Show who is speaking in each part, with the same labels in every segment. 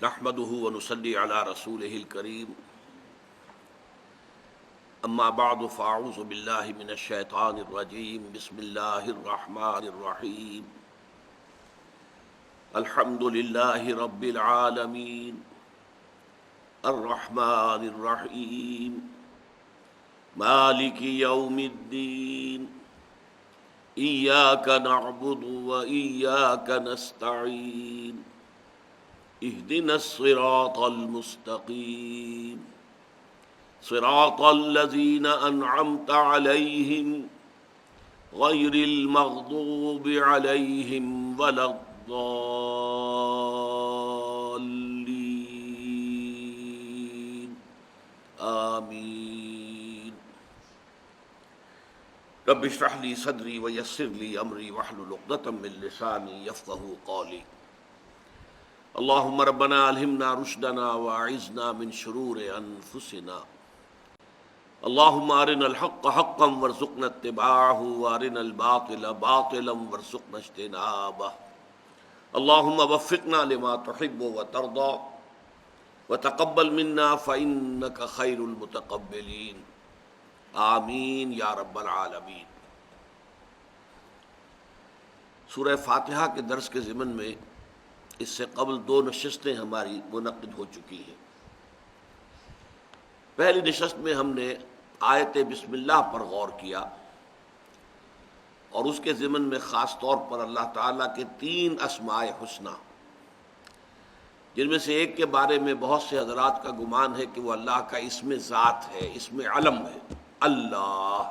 Speaker 1: نحمده ونصلي على رسوله الكريم اما بعد فاعوذ بالله من الشيطان الرجيم بسم الله الرحمن الرحيم الحمد لله رب العالمين الرحمن الرحيم مالك يوم الدين إياك نعبد وإياك نستعين اهدنا الصراط المستقيم صراط الذين أنعمت عليهم غير المغضوب عليهم ولا الضالين آمين رب اشرح لي صدري ويسر لي أمري واحلل عقدة من لساني يفقهوا قولي اللهم ربنا ألهمنا رشدنا وأعذنا من شرور أنفسنا اللهم أرنا الحق حقا وارزقنا اتباعه وأرنا الباطل باطلا وارزقنا اجتنابه اللهم وفقنا لما تحب وترضى وتقبل منا فإنك خير المتقبلين آمین یا رب العالمین۔ سورہ فاتحہ کے درس کے ضمن میں اس سے قبل 2 نشستیں ہماری منعقد ہو چکی ہیں۔ پہلی نشست میں ہم نے آیت بسم اللہ پر غور کیا اور اس کے ضمن میں خاص طور پر اللہ تعالیٰ کے 3 اسماء حسنی، جن میں سے ایک کے بارے میں بہت سے حضرات کا گمان ہے کہ وہ اللہ کا اسم ذات ہے، اسم علم ہے، اللہ،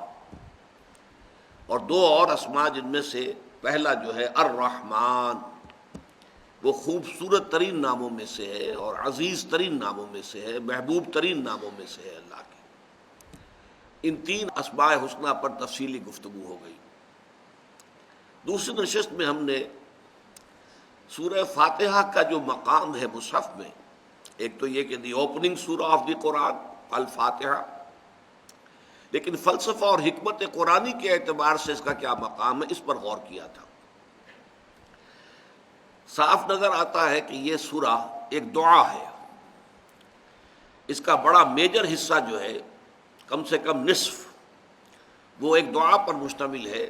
Speaker 1: اور 2 اور اسماء جن میں سے پہلا جو ہے الرحمن، وہ خوبصورت ترین ناموں میں سے ہے اور عزیز ترین ناموں میں سے ہے، محبوب ترین ناموں میں سے ہے اللہ کے۔ ان 3 اسماء حسنی پر تفصیلی گفتگو ہو گئی۔ دوسری نشست میں ہم نے سورہ فاتحہ کا جو مقام ہے مصحف میں، ایک تو یہ کہ دی اوپننگ سورہ آف دی قرآن الفاتحہ، لیکن فلسفہ اور حکمت قرآنی کے اعتبار سے اس کا کیا مقام ہے، اس پر غور کیا تھا۔ صاف نظر آتا ہے کہ یہ سورہ ایک دعا ہے، اس کا بڑا میجر حصہ جو ہے، کم سے کم نصف، وہ ایک دعا پر مشتمل ہے۔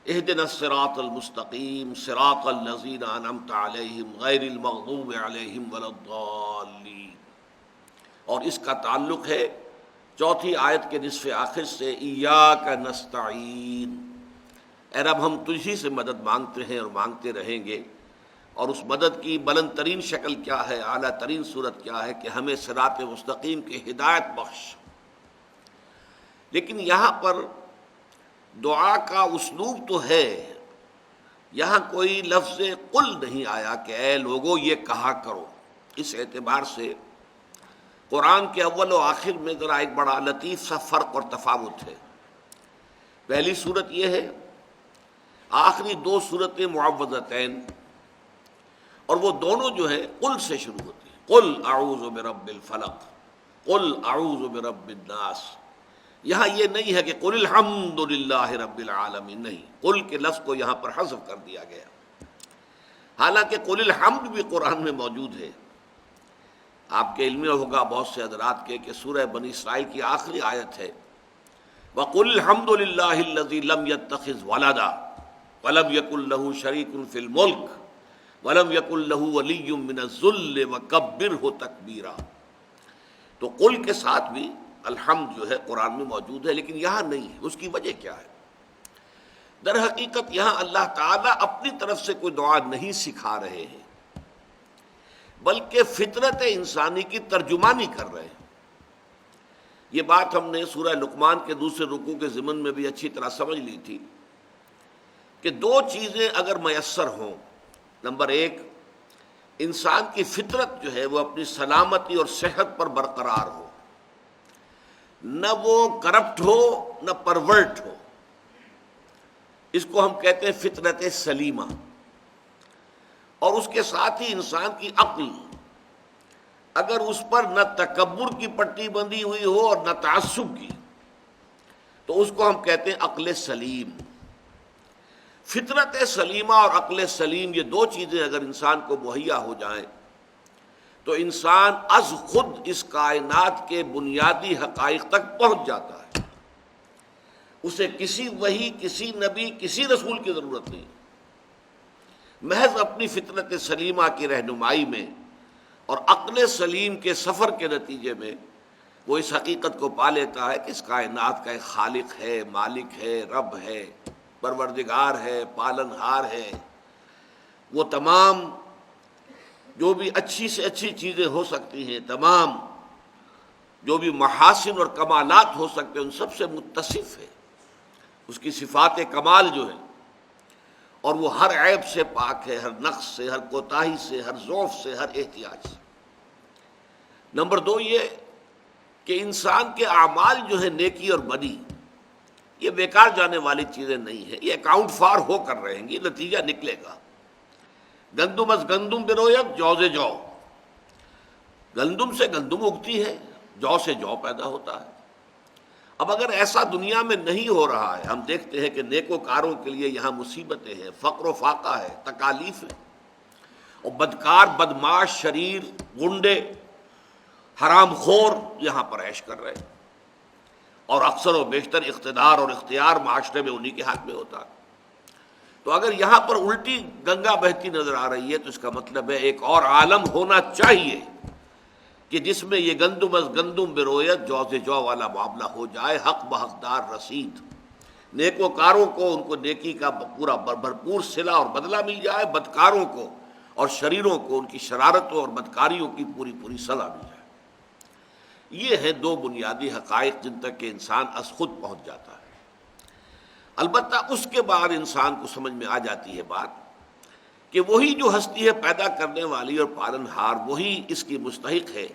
Speaker 1: اہدنا الصراط المستقیم صراط الذین انعمت علیہم غیر المغضوب علیہم ولا الضالین، اور اس کا تعلق ہے 4تھی آیت کے نصف آخر سے ایاک نستعین، اے رب ہم تجھی سے مدد مانگتے ہیں اور مانگتے رہیں گے، اور اس مدد کی بلند ترین شکل کیا ہے، اعلیٰ ترین صورت کیا ہے کہ ہمیں صراط مستقیم کی ہدایت بخش۔ لیکن یہاں پر دعا کا اسلوب تو ہے، یہاں کوئی لفظ قل نہیں آیا کہ اے لوگو یہ کہا کرو۔ اس اعتبار سے قرآن کے اول و آخر میں ذرا ایک بڑا لطیف سا فرق اور تفاوت ہے۔ پہلی صورت یہ ہے، آخری 2 صورتیں معوذتین، اور وہ دونوں جو ہیں قل سے شروع ہوتی ہیں، قل اعوذ برب الفلق، قل اعوذ برب الناس۔ یہاں یہ نہیں ہے کہ قل الحمد للہ رب العالمین، نہیں، قل کے لفظ کو یہاں پر حذف کر دیا گیا، حالانکہ قل الحمد بھی قرآن میں موجود ہے۔ آپ کے علم میں ہوگا بہت سے حضرات کے کہ سورہ بنی اسرائیل کی آخری آیت ہے وَقُلِ الْحَمْدُ لِلَّهِ الَّذِي لَمْ يَتَّخِذْ وَلَدًا وَلَمْ يَكُنْ لَهُ شَرِيكٌ فِي الْمُلْكِ وَلَمْ يَكُنْ لَهُ وَلِيٌّ مِّنَ الذُّلِّ وَكَبِّرْهُ تَكْبِيرًا۔ تو قل کے ساتھ بھی الحمد جو ہے قرآن میں موجود ہے، لیکن یہاں نہیں ہے۔ اس کی وجہ کیا ہے؟ در حقیقت یہاں اللہ تعالیٰ اپنی طرف سے کوئی دعا نہیں سکھا رہے ہیں، بلکہ فطرت انسانی کی ترجمانی کر رہے ہیں۔ یہ بات ہم نے سورہ لقمان کے دوسرے رکوع کے ضمن میں بھی اچھی طرح سمجھ لی تھی کہ 2 چیزیں اگر میسر ہوں، نمبر 1، انسان کی فطرت جو ہے وہ اپنی سلامتی اور صحت پر برقرار ہو، نہ وہ کرپٹ ہو نہ پرورٹ ہو، اس کو ہم کہتے ہیں فطرت سلیمہ، اور اس کے ساتھ ہی انسان کی عقل اگر اس پر نہ تکبر کی پٹی بندھی ہوئی ہو اور نہ تعصب کی، تو اس کو ہم کہتے ہیں عقل سلیم۔ فطرت سلیمہ اور عقل سلیم، یہ 2 چیزیں اگر انسان کو مہیا ہو جائیں تو انسان از خود اس کائنات کے بنیادی حقائق تک پہنچ جاتا ہے. اسے کسی وحی، کسی نبی، کسی رسول کی ضرورت نہیں. محض اپنی فطرت سلیمہ کی رہنمائی میں اور عقل سلیم کے سفر کے نتیجے میں وہ اس حقیقت کو پا لیتا ہے کہ اس کائنات کا ایک خالق ہے، مالک ہے، رب ہے، پروردگار ہے، پالنہار ہے. وہ تمام جو بھی اچھی سے اچھی چیزیں ہو سکتی ہیں، تمام جو بھی محاسن اور کمالات ہو سکتے ہیں، ان سب سے متصف ہے. اس کی صفات کمال جو ہے، اور وہ ہر عیب سے پاک ہے، ہر نقص سے، ہر کوتاہی سے، ہر ضعف سے، ہر احتیاج سے. نمبر 2 یہ کہ انسان کے اعمال جو ہے نیکی اور بدی، یہ بیکار جانے والی چیزیں نہیں ہیں، یہ اکاؤنٹ فار ہو کر رہیں گی، نتیجہ نکلے گا. گندم از گندم برویت جو سے جو، گندم سے گندم اگتی ہے، جو سے جو پیدا ہوتا ہے. اب اگر ایسا دنیا میں نہیں ہو رہا ہے، ہم دیکھتے ہیں کہ نیکوکاروں کے لیے یہاں مصیبتیں ہیں، فقر و فاقہ ہے، تکالیف ہے، اور بدکار، بدماش، شریر، گنڈے، حرام خور یہاں پر عیش کر رہے ہیں، اور اکثر و بیشتر اقتدار اور اختیار معاشرے میں انہی کے ہاتھ میں ہوتا ہے. تو اگر یہاں پر الٹی گنگا بہتی نظر آ رہی ہے تو اس کا مطلب ہے ایک اور عالم ہونا چاہیے کہ جس میں یہ گندم از گندم برویت جو سے جو والا معاملہ ہو جائے، حق بحقدار رسید. نیکوکاروں کو ان کو نیکی کا پورا بھرپور صلہ اور بدلہ مل جائے، بدکاروں کو اور شریروں کو ان کی شرارتوں اور بدکاریوں کی پوری پوری سزا مل جائے. یہ ہیں 2 بنیادی حقائق جن تک کہ انسان از خود پہنچ جاتا ہے. البتہ اس کے بعد انسان کو سمجھ میں آ جاتی ہے بات کہ وہی جو ہستی ہے پیدا کرنے والی اور پالنہار، وہی اس کی مستحق ہے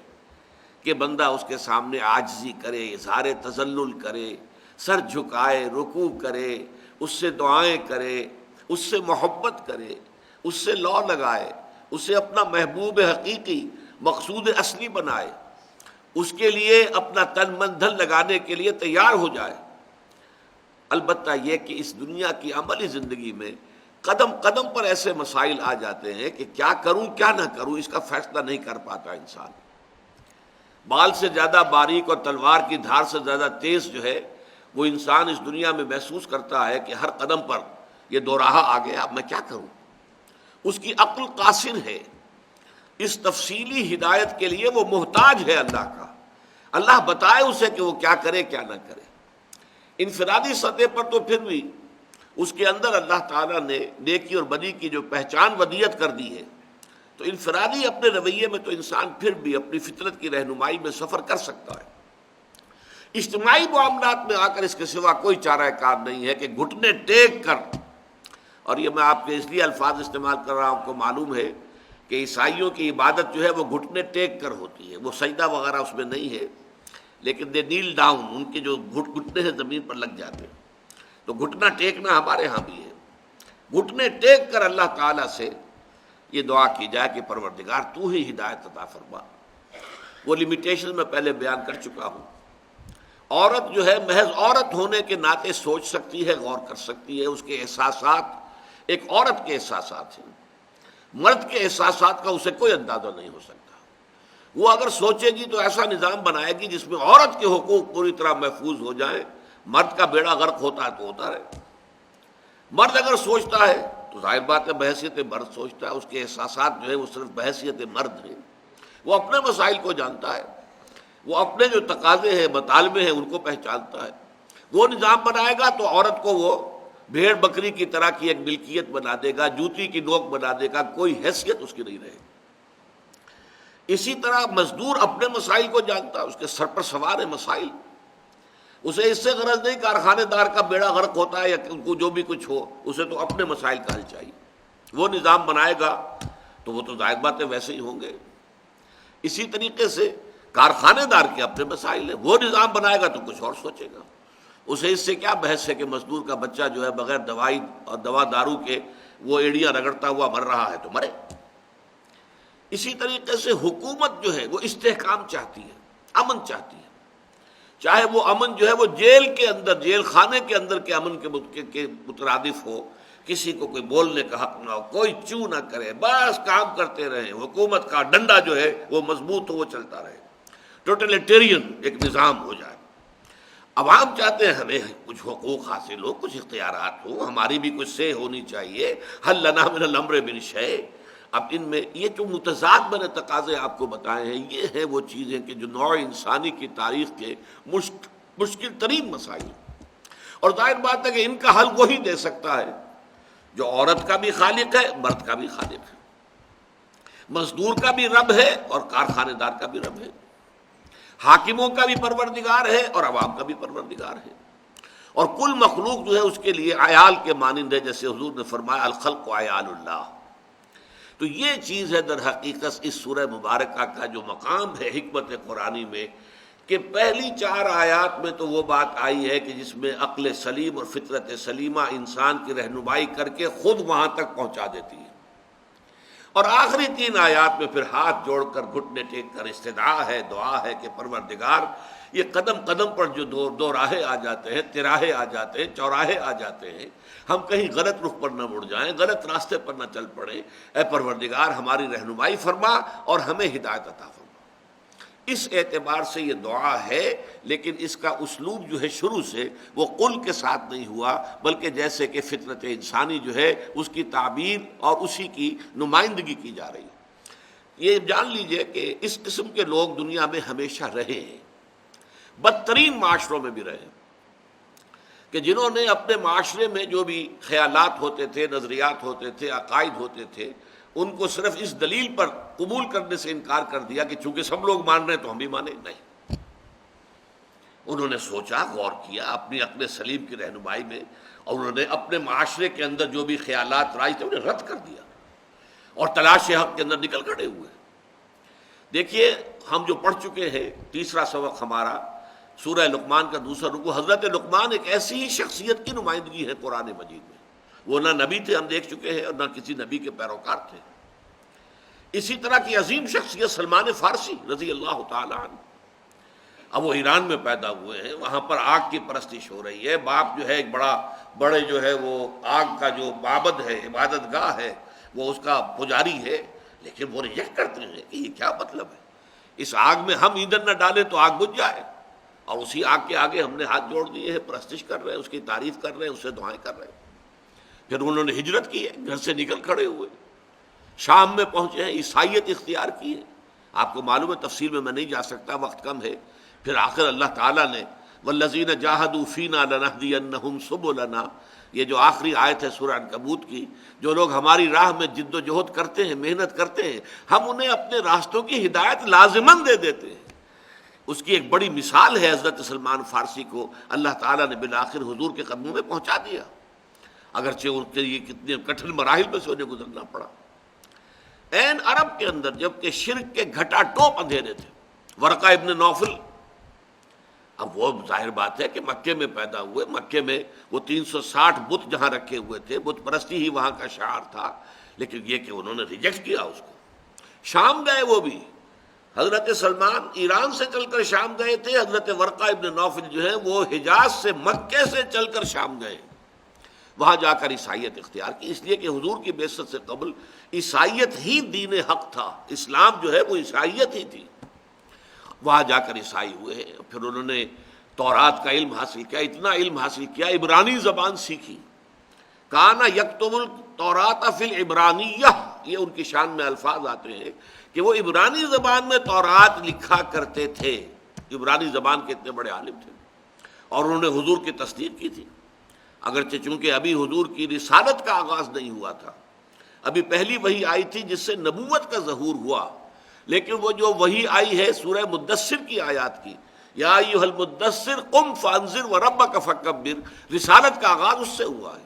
Speaker 1: کہ بندہ اس کے سامنے عاجزی کرے، اظہار تذلل کرے، سر جھکائے، رکوع کرے، اس سے دعائیں کرے، اس سے محبت کرے، اس سے لو لگائے، اسے اپنا محبوب حقیقی، مقصود اصلی بنائے، اس کے لیے اپنا تن من دھن لگانے کے لیے تیار ہو جائے. البتہ یہ کہ اس دنیا کی عملی زندگی میں قدم قدم پر ایسے مسائل آ جاتے ہیں کہ کیا کروں کیا نہ کروں، اس کا فیصلہ نہیں کر پاتا انسان. بال سے زیادہ باریک اور تلوار کی دھار سے زیادہ تیز جو ہے وہ انسان اس دنیا میں محسوس کرتا ہے کہ ہر قدم پر یہ دو راہ آ گیا، اب میں کیا کروں. اس کی عقل قاصر ہے، اس تفصیلی ہدایت کے لیے وہ محتاج ہے اللہ کا. اللہ بتائے اسے کہ وہ کیا کرے کیا نہ کرے. انفرادی سطح پر تو پھر بھی اس کے اندر اللہ تعالیٰ نے نیکی اور بدی کی جو پہچان ودیت کر دی ہے، تو انفرادی اپنے رویے میں تو انسان پھر بھی اپنی فطرت کی رہنمائی میں سفر کر سکتا ہے. اجتماعی معاملات میں آ کر اس کے سوا کوئی چارہ کار نہیں ہے کہ گھٹنے ٹیک کر، اور یہ میں آپ کے اس لیے الفاظ استعمال کر رہا ہوں، آپ کو معلوم ہے کہ عیسائیوں کی عبادت جو ہے وہ گھٹنے ٹیک کر ہوتی ہے، وہ سجدہ وغیرہ اس میں نہیں ہے، لیکن دے نیل ڈاؤن، ان کے جو گھٹنے ہیں زمین پر لگ جاتے ہیں. تو گھٹنا ٹیکنا ہمارے ہاں بھی ہے. گھٹنے ٹیک کر اللہ تعالیٰ سے یہ دعا کی جائے کہ پروردگار تو ہی ہدایت عطا فرما. وہ لمیٹیشن میں پہلے بیان کر چکا ہوں. عورت جو ہے محض عورت ہونے کے ناطے سوچ سکتی ہے، غور کر سکتی ہے. اس کے احساسات ایک عورت کے احساسات ہیں، مرد کے احساسات کا اسے کوئی اندازہ نہیں ہو سکتا. وہ اگر سوچے گی تو ایسا نظام بنائے گی جس میں عورت کے حقوق پوری طرح محفوظ ہو جائیں. مرد کا بیڑا غرق ہوتا ہے تو ہوتا رہے. مرد اگر سوچتا ہے تو ظاہر بات ہے بحیثیت مرد سوچتا ہے، اس کے احساسات جو ہے وہ صرف بحیثیت مرد ہیں. وہ اپنے مسائل کو جانتا ہے، وہ اپنے جو تقاضے ہیں، مطالبے ہیں، ان کو پہچانتا ہے. وہ نظام بنائے گا تو عورت کو وہ بھیڑ بکری کی طرح کی ایک ملکیت بنا دے گا، جوتی کی نوک بنا دے گا، کوئی حیثیت اس کی نہیں رہے گی. اسی طرح مزدور اپنے مسائل کو جانتا ہے، اس کے سر پر سوار ہے مسائل. اسے اس سے غرض نہیں کارخانے دار کا بیڑا غرق ہوتا ہے یا ان کو جو بھی کچھ ہو، اسے تو اپنے مسائل کا حل چاہیے. وہ نظام بنائے گا تو وہ تو ظاہر باتیں ویسے ہی ہوں گے. اسی طریقے سے کارخانے دار کے اپنے مسائل ہیں، وہ نظام بنائے گا تو کچھ اور سوچے گا. اسے اس سے کیا بحث ہے کہ مزدور کا بچہ جو ہے بغیر دوائی اور دوا دارو کے وہ ایڑیاں رگڑتا ہوا مر رہا ہے تو مرے. اسی طریقے سے حکومت جو ہے وہ استحکام چاہتی ہے، امن چاہتی ہے. چاہے وہ امن جو ہے وہ جیل کے اندر، جیل خانے کے اندر کے امن کے مترادف ہو کسی کو کوئی بولنے کا حق نہ ہو، کوئی چو نہ کرے، بس کام کرتے رہیں، حکومت کا ڈنڈا جو ہے وہ مضبوط ہو، وہ چلتا رہے، ٹوٹلیٹیرین ایک نظام ہو جائے۔ عوام چاہتے ہیں ہمیں کچھ حقوق حاصل ہو، کچھ اختیارات ہو، ہماری بھی کچھ سے ہونی چاہیے، حل لنا من الامر من شیء۔ اب ان میں یہ جو متضاد میں نے تقاضے آپ کو بتائے ہیں، یہ ہیں وہ چیزیں کہ جو نوع انسانی کی تاریخ کے مشکل ترین مسائل، اور ظاہر بات ہے کہ ان کا حل وہی دے سکتا ہے جو عورت کا بھی خالق ہے، مرد کا بھی خالق ہے، مزدور کا بھی رب ہے اور کارخانے دار کا بھی رب ہے، حاکموں کا بھی پروردگار ہے اور عوام کا بھی پروردگار ہے، اور کل مخلوق جو ہے اس کے لیے عیال کے مانند ہے، جیسے حضور نے فرمایا الخلق عیال اللہ۔ تو یہ چیز ہے در حقیقت اس سورہ مبارکہ کا جو مقام ہے حکمت قرآنی میں، کہ پہلی 4 آیات میں تو وہ بات آئی ہے کہ جس میں عقل سلیم اور فطرت سلیمہ انسان کی رہنمائی کر کے خود وہاں تک پہنچا دیتی ہے، اور آخری 3 آیات میں پھر ہاتھ جوڑ کر گھٹنے ٹیک کر استدعا ہے، دعا ہے کہ پروردگار یہ قدم قدم پر جو دو راہیں آ جاتے ہیں، تراہے آ جاتے ہیں، چوراہے آ جاتے ہیں، ہم کہیں غلط رخ پر نہ مڑ جائیں، غلط راستے پر نہ چل پڑیں، اے پروردگار ہماری رہنمائی فرما اور ہمیں ہدایت عطا فرما۔ اس اعتبار سے یہ دعا ہے، لیکن اس کا اسلوب جو ہے شروع سے وہ قل کے ساتھ نہیں ہوا، بلکہ جیسے کہ فطرت انسانی جو ہے اس کی تعبیر اور اسی کی نمائندگی کی جا رہی ہے۔ یہ جان لیجئے کہ اس قسم کے لوگ دنیا میں ہمیشہ رہے ہیں، بدترین معاشروں میں بھی رہے، کہ جنہوں نے اپنے معاشرے میں جو بھی خیالات ہوتے تھے، نظریات ہوتے تھے، عقائد ہوتے تھے، ان کو صرف اس دلیل پر قبول کرنے سے انکار کر دیا کہ چونکہ سب لوگ مان رہے ہیں تو ہم بھی مانیں، نہیں۔ انہوں نے سوچا، غور کیا اپنی عقل سلیم کی رہنمائی میں، اور انہوں نے اپنے معاشرے کے اندر جو بھی خیالات رائج تھے انہیں رد کر دیا اور تلاش حق کے اندر نکل کھڑے ہوئے۔ دیکھیے ہم جو پڑھ چکے ہیں، تیسرا سبق ہمارا سورہ لقمان کا دوسرا رکوع، حضرت لقمان ایک ایسی ہی شخصیت کی نمائندگی ہے قرآن مجید میں، وہ نہ نبی تھے ہم دیکھ چکے ہیں اور نہ کسی نبی کے پیروکار تھے۔ اسی طرح کی عظیم شخصیت سلمان فارسی رضی اللہ تعالی عنہ، اب وہ ایران میں پیدا ہوئے ہیں، وہاں پر آگ کی پرستش ہو رہی ہے، باپ جو ہے ایک بڑے جو ہے وہ آگ کا جو معبد ہے، عبادت گاہ ہے، وہ اس کا پجاری ہے، لیکن وہ ریجیکٹ کرتے ہیں کہ یہ کیا مطلب ہے، اس آگ میں ہم ایندھن نہ ڈالیں تو آگ بجھ جائے، اور اسی آگ کے آگے ہم نے ہاتھ جوڑ دیے ہیں، پرستش کر رہے ہیں، اس کی تعریف کر رہے ہیں، اسے دعائیں کر رہے ہیں۔ پھر انہوں نے ہجرت کی ہے، گھر سے نکل کھڑے ہوئے، شام میں پہنچے ہیں، عیسائیت اختیار کی ہے۔ آپ کو معلوم ہے، تفصیل میں نہیں جا سکتا، وقت کم ہے۔ پھر آخر اللہ تعالیٰ نے والذین جاہدوا فینا لنہدینہم سبلنا، یہ جو آخری آیت ہے سورہ عنکبوت کی، جو لوگ ہماری راہ میں جد و جہد کرتے ہیں، محنت کرتے ہیں، ہم انہیں اپنے راستوں کی ہدایت لازماً دے دیتے ہیں۔ اس کی ایک بڑی مثال ہے حضرت سلمان فارسی کو اللہ تعالیٰ نے بالآخر حضور کے قدموں میں پہنچا دیا، اگرچہ ان کے لیے کتنے کٹھن مراحل میں سے انہیں گزرنا پڑا۔ عین عرب کے اندر جب کہ شرک کے گھٹا ٹوپ اندھیرے تھے، ورقہ ابن نوفل، اب وہ ظاہر بات ہے کہ مکے میں پیدا ہوئے، مکے میں وہ 360 بت جہاں رکھے ہوئے تھے، بت پرستی ہی وہاں کا شعار تھا، لیکن یہ کہ انہوں نے ریجیکٹ کیا اس کو۔ شام گئے وہ بھی، حضرت سلمان ایران سے چل کر شام گئے تھے، حضرت ورقہ ابن نوفل جو ہے وہ حجاز سے، مکے سے چل کر شام گئے، وہاں جا کر عیسائیت اختیار کی، اس لیے کہ حضور کی بعثت سے قبل عیسائیت ہی دین حق تھا، اسلام جو ہے وہ عیسائیت ہی تھی۔ وہاں جا کر عیسائی ہوئے، پھر انہوں نے تورات کا علم حاصل کیا، اتنا علم حاصل کیا، عبرانی زبان سیکھی، کانا یکتب التورات فی العبرانیہ، یہ ان کی شان میں الفاظ آتے ہیں کہ وہ عبرانی زبان میں تورات لکھا کرتے تھے، عبرانی زبان کے اتنے بڑے عالم تھے، اور انہوں نے حضور کی تصدیق کی تھی، اگرچہ چونکہ ابھی حضور کی رسالت کا آغاز نہیں ہوا تھا، ابھی پہلی وحی آئی تھی جس سے نبوت کا ظہور ہوا، لیکن وہ جو وحی آئی ہے سورہ مدثر کی آیات کی، یا ایھا المدثر قم فانذر وربک فکبر، رسالت کا آغاز اس سے ہوا ہے،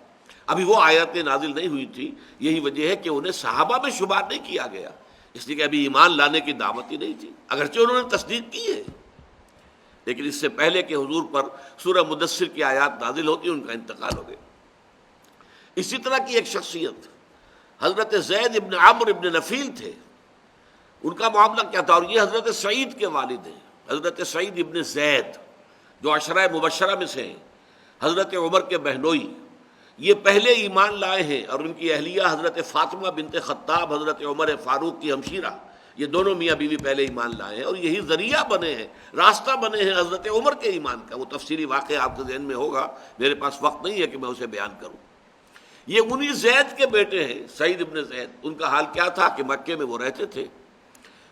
Speaker 1: ابھی وہ آیاتیں نازل نہیں ہوئی تھی۔ یہی وجہ ہے کہ انہیں صحابہ میں شمار نہیں کیا گیا، اس لیے کہ ابھی ایمان لانے کی دعوت ہی نہیں تھی، اگرچہ انہوں نے تصدیق کی ہے، لیکن اس سے پہلے کہ حضور پر سورہ مدثر کی آیات نازل ہوتی ان کا انتقال ہو گیا۔ اسی طرح کی ایک شخصیت حضرت زید ابن عمرو ابن نفیل تھے، ان کا معاملہ کیا تھا، اور یہ حضرت سعید کے والد ہیں، حضرت سعید ابن زید جو عشرہ مبشرہ میں سے ہیں، حضرت عمر کے بہنوئی، یہ پہلے ایمان لائے ہیں، اور ان کی اہلیہ حضرت فاطمہ بنت خطاب حضرت عمر فاروق کی ہمشیرہ، یہ دونوں میاں بیوی پہلے ایمان لائے ہیں، اور یہی ذریعہ بنے ہیں، راستہ بنے ہیں حضرت عمر کے ایمان کا۔ وہ تفصیلی واقعہ آپ کے ذہن میں ہوگا، میرے پاس وقت نہیں ہے کہ میں اسے بیان کروں۔ یہ انہی زید کے بیٹے ہیں، سعید ابن زید۔ ان کا حال کیا تھا کہ مکے میں وہ رہتے تھے،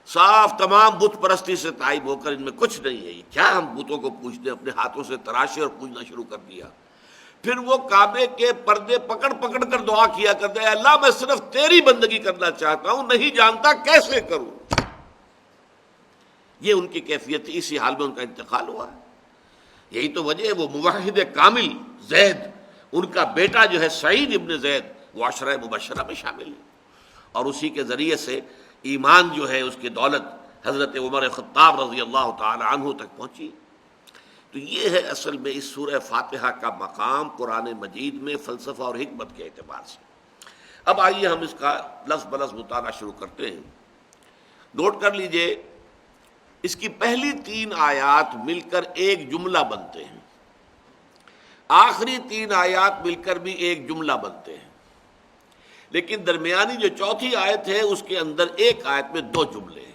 Speaker 1: صاف تمام بت پرستی سے تائب ہو کر ان میں کچھ نہیں ہے، یہ کیا ہم بتوں کو پوجتے ہیں، اپنے ہاتھوں سے تراشے اور پوجنا شروع کر دیا۔ پھر وہ کعبے کے پردے پکڑ پکڑ کر دعا کیا کرتے ہیں، اللہ میں صرف تیری بندگی کرنا چاہتا ہوں، نہیں جانتا کیسے کروں۔ یہ ان کی کیفیت تھی، اسی حال میں ان کا انتقال ہوا ہے۔ یہی تو وجہ ہے وہ موحد کامل زید، ان کا بیٹا جو ہے سعید ابن زید، وہ عشرہ مبشرہ میں شامل ہے، اور اسی کے ذریعے سے ایمان جو ہے، اس کی دولت حضرت عمر خطاب رضی اللہ تعالی عنہ تک پہنچی۔ تو یہ ہے اصل میں اس سورہ فاتحہ کا مقام قرآن مجید میں فلسفہ اور حکمت کے اعتبار سے۔ اب آئیے ہم اس کا لفظ بلفظ مطالعہ شروع کرتے ہیں۔ نوٹ کر لیجئے، اس کی پہلی 3 آیات مل کر ایک جملہ بنتے ہیں، آخری 3 آیات مل کر بھی ایک جملہ بنتے ہیں، لیکن درمیانی جو چوتھی آیت ہے اس کے اندر ایک آیت میں 2 جملے ہیں۔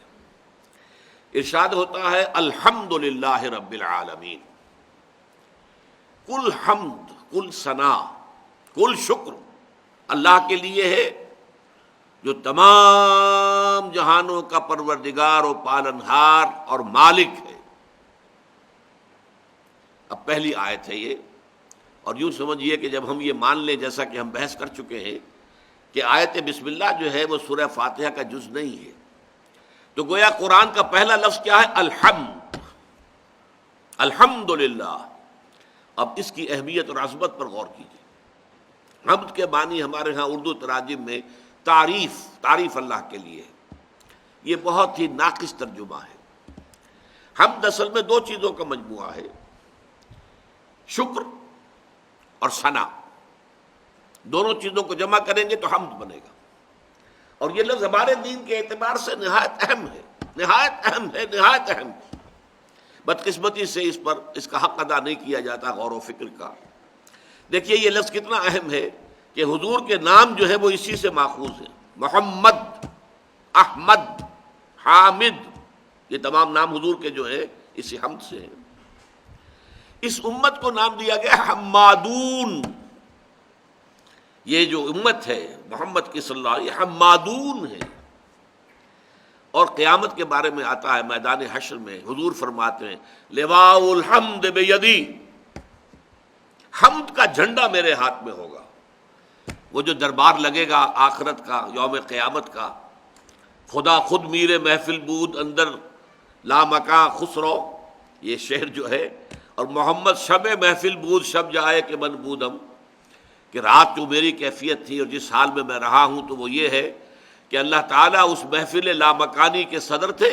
Speaker 1: ارشاد ہوتا ہے الحمدللہ رب العالمین، کل حمد، کل ثنا، کل شکر اللہ کے لیے ہے جو تمام جہانوں کا پروردگار و پالنہار اور مالک ہے۔ اب پہلی آیت ہے یہ، اور یوں سمجھیے کہ جب ہم یہ مان لیں، جیسا کہ ہم بحث کر چکے ہیں کہ آیت بسم اللہ جو ہے وہ سورہ فاتحہ کا جز نہیں ہے، تو گویا قرآن کا پہلا لفظ کیا ہے؟ الحمد، الحمدللہ۔ اب اس کی اہمیت اور عظمت پر غور کیجیے۔ حمد کے معنی ہمارے ہاں اردو تراجم میں تعریف اللہ کے لیے ہے، یہ بہت ہی ناقص ترجمہ ہے۔ حمد اصل میں 2 چیزوں کا مجموعہ ہے، شکر اور ثنا، دونوں چیزوں کو جمع کریں گے تو حمد بنے گا، اور یہ لفظ ہمارے دین کے اعتبار سے نہایت اہم ہے، نہایت اہم ہے، نہایت اہم۔ بدقسمتی سے اس کا حق ادا نہیں کیا جاتا، غور و فکر کا۔ دیکھیے یہ لفظ کتنا اہم ہے کہ حضور کے نام جو ہے وہ اسی سے ماخوذ ہے، محمد، احمد، حامد، یہ تمام نام حضور کے جو ہے اسی حمد سے ہیں۔ اس امت کو نام دیا گیا حمادون، یہ جو امت ہے محمد کی صلی اللہ علیہ وسلم، یہ حمادون ہے۔ اور قیامت کے بارے میں آتا ہے میدان حشر میں، حضور فرماتے ہیں لواء الحمد بیدی، حمد کا جھنڈا میرے ہاتھ میں ہوگا۔ وہ جو دربار لگے گا آخرت کا، یوم قیامت کا، خدا خود میر محفل بود اندر لامکاں خسرو، یہ شعر جو ہے، اور محمد شب محفل بود شب جائے کہ من بودم، کہ رات جو میری کیفیت تھی اور جس حال میں میں رہا ہوں تو وہ یہ ہے کہ اللہ تعالیٰ اس محفل لامکانی کے صدر تھے،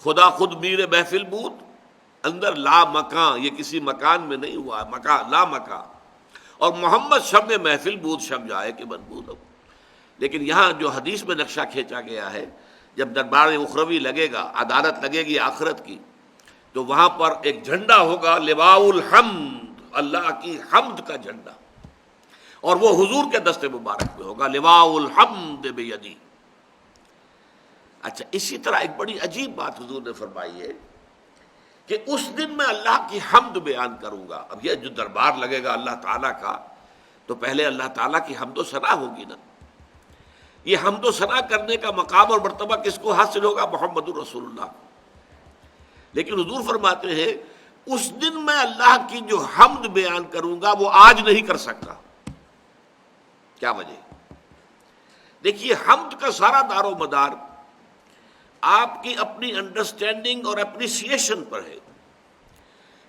Speaker 1: خدا خود میر محفل بود اندر لامکاں، یہ کسی مکان میں نہیں ہوا ہے، مکان لامکاں، اور محمد شب محفل بود شب جائے کہ من بودم۔ لیکن یہاں جو حدیث میں نقشہ کھینچا گیا ہے، جب دربار اخروی لگے گا، عدالت لگے گی آخرت کی، تو وہاں پر ایک جھنڈا ہوگا لواء الحمد، اللہ کی حمد کا جھنڈا، اور وہ حضور کے دست مبارک میں ہوگا، لواء الحمد بیدی۔ اچھا، اسی طرح ایک بڑی عجیب بات حضور نے فرمائی ہے کہ اس دن میں اللہ کی حمد بیان کروں گا۔ اب یہ جو دربار لگے گا اللہ تعالیٰ کا، تو پہلے اللہ تعالیٰ کی حمد و ثنا ہوگی نا۔ یہ حمد و ثنا کرنے کا مقام اور مرتبہ کس کو حاصل ہوگا؟ محمد الرسول اللہ کو۔ لیکن حضور فرماتے ہیں اس دن میں اللہ کی جو حمد بیان کروں گا وہ آج نہیں کر سکتا۔ کیا وجہ؟ دیکھیے حمد کا سارا دار و مدار آپ کی اپنی انڈرسٹینڈنگ اور اپریسیشن پر ہے۔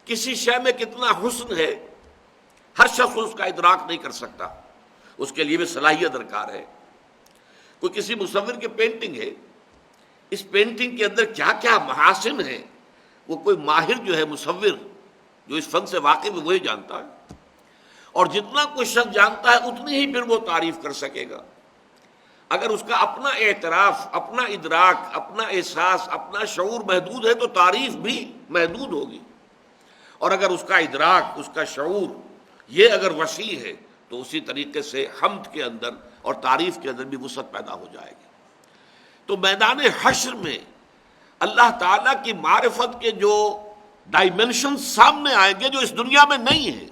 Speaker 1: کسی شے میں کتنا حسن ہے ہر شخص اس کا ادراک نہیں کر سکتا، اس کے لیے بھی صلاحیت درکار ہے۔ کوئی کسی مصور کی پینٹنگ ہے، اس پینٹنگ کے اندر کیا کیا محاسن ہیں وہ کوئی ماہر جو ہے مصور جو اس فن سے واقف ہے وہی جانتا ہے، اور جتنا کوئی شخص جانتا ہے اتنی ہی پھر وہ تعریف کر سکے گا۔ اگر اس کا اپنا اعتراف، اپنا ادراک، اپنا احساس، اپنا شعور محدود ہے تو تعریف بھی محدود ہوگی، اور اگر اس کا ادراک، اس کا شعور یہ اگر وسیع ہے تو اسی طریقے سے حمد کے اندر اور تعریف کے اندر بھی وسعت پیدا ہو جائے گی۔ تو میدان حشر میں اللہ تعالیٰ کی معرفت کے جو ڈائمنشن سامنے آئیں گے جو اس دنیا میں نہیں ہیں،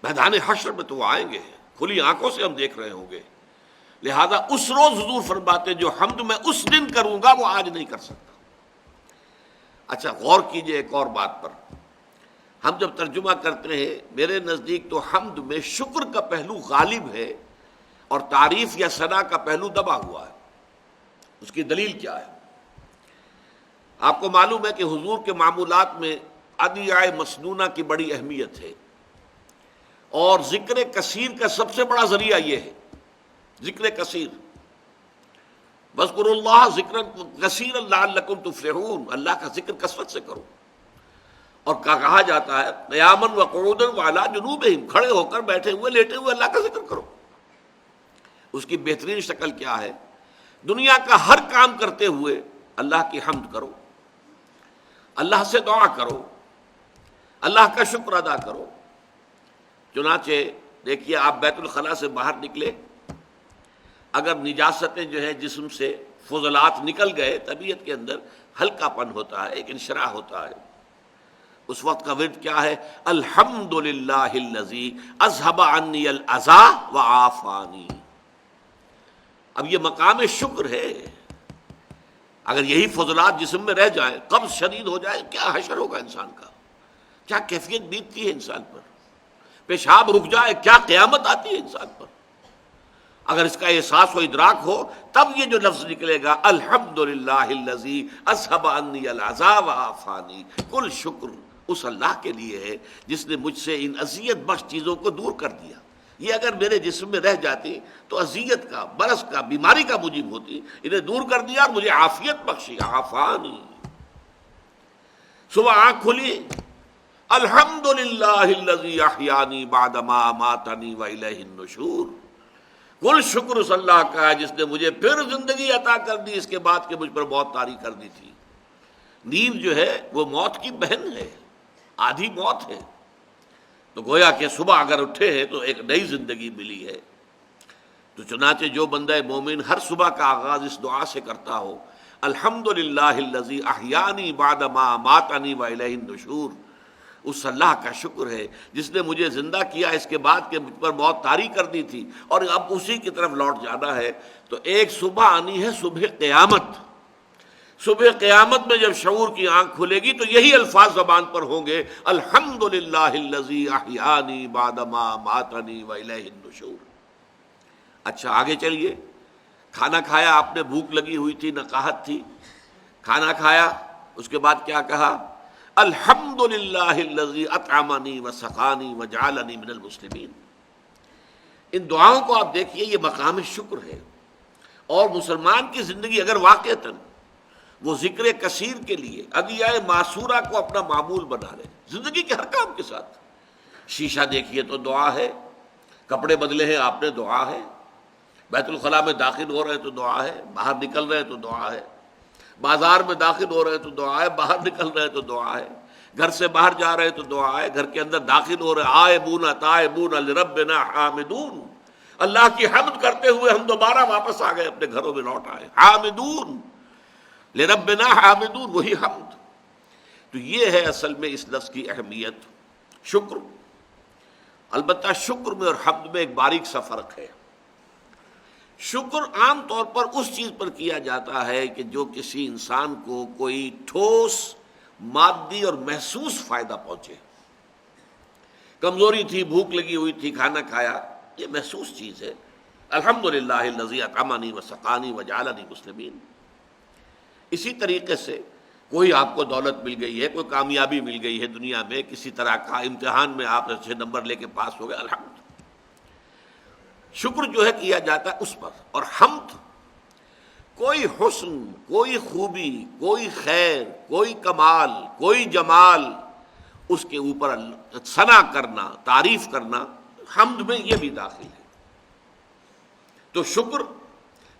Speaker 1: میدان حشر میں تو وہ آئیں گے، کھلی آنکھوں سے ہم دیکھ رہے ہوں گے۔ لہذا اس روز حضور فرماتے جو حمد میں اس دن کروں گا وہ آج نہیں کر سکتا۔ اچھا غور کیجئے ایک اور بات پر، ہم جب ترجمہ کرتے ہیں میرے نزدیک تو حمد میں شکر کا پہلو غالب ہے اور تعریف یا ثنا کا پہلو دبا ہوا ہے۔ اس کی دلیل کیا ہے؟ آپ کو معلوم ہے کہ حضور کے معمولات میں ادعیاء مسنونہ کی بڑی اہمیت ہے، اور ذکر کثیر کا سب سے بڑا ذریعہ یہ ہے، ذکر کثیر۔ وَاذْكُرُوا اللَّهَ ذِكْرًا كَثِيرًا لَعَلَّكُمْ تُفْلِحُونَ، اللہ کا ذکر کثرت سے کرو۔ اور کہا جاتا ہے قیاماً وقعوداً وعلیٰ جنوبہم، کھڑے ہو کر، بیٹھے ہوئے، لیٹے ہوئے اللہ کا ذکر کرو۔ اس کی بہترین شکل کیا ہے؟ دنیا کا ہر کام کرتے ہوئے اللہ کی حمد کرو، اللہ سے دعا کرو، اللہ کا شکر ادا کرو۔ چنانچہ دیکھیے آپ بیت الخلاء سے باہر نکلے، اگر نجاستیں جو ہے جسم سے فضلات نکل گئے، طبیعت کے اندر ہلکا پن ہوتا ہے، ایک انشراح ہوتا ہے، اس وقت کا ورد کیا ہے؟ الحمدللہ الذی اذھب عنی الاذی وعافانی۔ اب یہ مقام شکر ہے۔ اگر یہی فضلات جسم میں رہ جائیں، قبض شدید ہو جائے، کیا حشر ہوگا انسان کا، کیا کیفیت بیتتی ہے انسان پر، پیشاب رک جائے، کیا قیامت آتی ہے انسان پر۔ اگر اس کا احساس و ادراک ہو تب یہ جو لفظ نکلے گا الحمدللہ الذی اذھب عنی الاذی وعافانی، کل شکر اس اللہ کے لیے ہے جس نے مجھ سے ان اذیت بخش چیزوں کو دور کر دیا۔ یہ اگر میرے جسم میں رہ جاتی تو اذیت کا، برس کا، بیماری کا موجب ہوتی، انہیں دور کر دیا اور مجھے عافیت بخشی، عافانی۔ صبح آنکھ کھلی، الحمدللہ الذی احیانی بعد ما اماتنی والیہ النشور، کل شکر اس اللہ کا ہے جس نے مجھے پھر زندگی عطا کر دی اس کے بعد کہ مجھ پر موت طاری کر دی تھی۔ نیند جو ہے وہ موت کی بہن ہے، آدھی موت ہے، تو گویا کہ صبح اگر اٹھے ہیں تو ایک نئی زندگی ملی ہے۔ تو چنانچہ جو بندہ مومن ہر صبح کا آغاز اس دعا سے کرتا ہو، الحمدللہ الذی احیانی بعد ما اماتنی والیہ النشور، اس اللہ کا شکر ہے جس نے مجھے زندہ کیا اس کے بعد کہ مجھ پر موت طاری کر دی تھی اور اب اسی کی طرف لوٹ جانا ہے۔ تو ایک صبح آنی ہے، صبح قیامت۔ صبح قیامت میں جب شعور کی آنکھ کھلے گی تو یہی الفاظ زبان پر ہوں گے، الحمدللہ الذی احیانی بعد ما اماتنی والیہ النشور۔ اچھا آگے چلیے، کھانا کھایا آپ نے، بھوک لگی ہوئی تھی، نقاہت تھی، کھانا کھایا، اس کے بعد کیا کہا؟ الحمدللہ الذی اطعمنی وسقانی وجعلنی من المسلمین۔ ان دعاؤں کو آپ دیکھیے، یہ مقام شکر ہے۔ اور مسلمان کی زندگی اگر واقعتاً وہ ذکر کثیر کے لیے ادعیاء معصورہ کو اپنا معمول بنا لے زندگی کے ہر کام کے ساتھ، شیشہ دیکھیے تو دعا ہے، کپڑے بدلے ہیں آپ نے، دعا ہے، بیت الخلاء میں داخل ہو رہے ہیں تو دعا ہے، باہر نکل رہے ہیں تو دعا ہے، بازار میں داخل ہو رہے ہیں تو دعا ہے، باہر نکل رہے ہیں تو دعا ہے، گھر سے باہر جا رہے ہیں تو دعا ہے، گھر کے اندر داخل ہو رہے ہیں، آئبون تائبون لربنا حامدون، اللہ کی حمد کرتے ہوئے ہم دوبارہ واپس آ گئے، اپنے گھروں میں لوٹ آئے، حامدون لربنا حامدون، وہی حمد۔ تو یہ ہے اصل میں اس لفظ کی اہمیت، شکر۔ البتہ شکر میں اور حمد میں ایک باریک سا فرق ہے۔ شکر عام طور پر اس چیز پر کیا جاتا ہے کہ جو کسی انسان کو کوئی ٹھوس مادی اور محسوس فائدہ پہنچے۔ کمزوری تھی، بھوک لگی ہوئی تھی، کھانا کھایا، یہ محسوس چیز ہے۔ الحمدللہ الذی اطعمنی وسقانی وجعلنی مسلمین۔ اسی طریقے سے کوئی آپ کو دولت مل گئی ہے، کوئی کامیابی مل گئی ہے دنیا میں، کسی طرح کا امتحان میں آپ اچھے نمبر لے کے پاس ہو گئے، الحمد۔ شکر جو ہے کیا جاتا ہے اس پر۔ اور حمد کوئی حسن، کوئی خوبی، کوئی خیر، کوئی کمال، کوئی جمال، اس کے اوپر ثنا کرنا، تعریف کرنا، حمد میں یہ بھی داخل ہے۔ تو شکر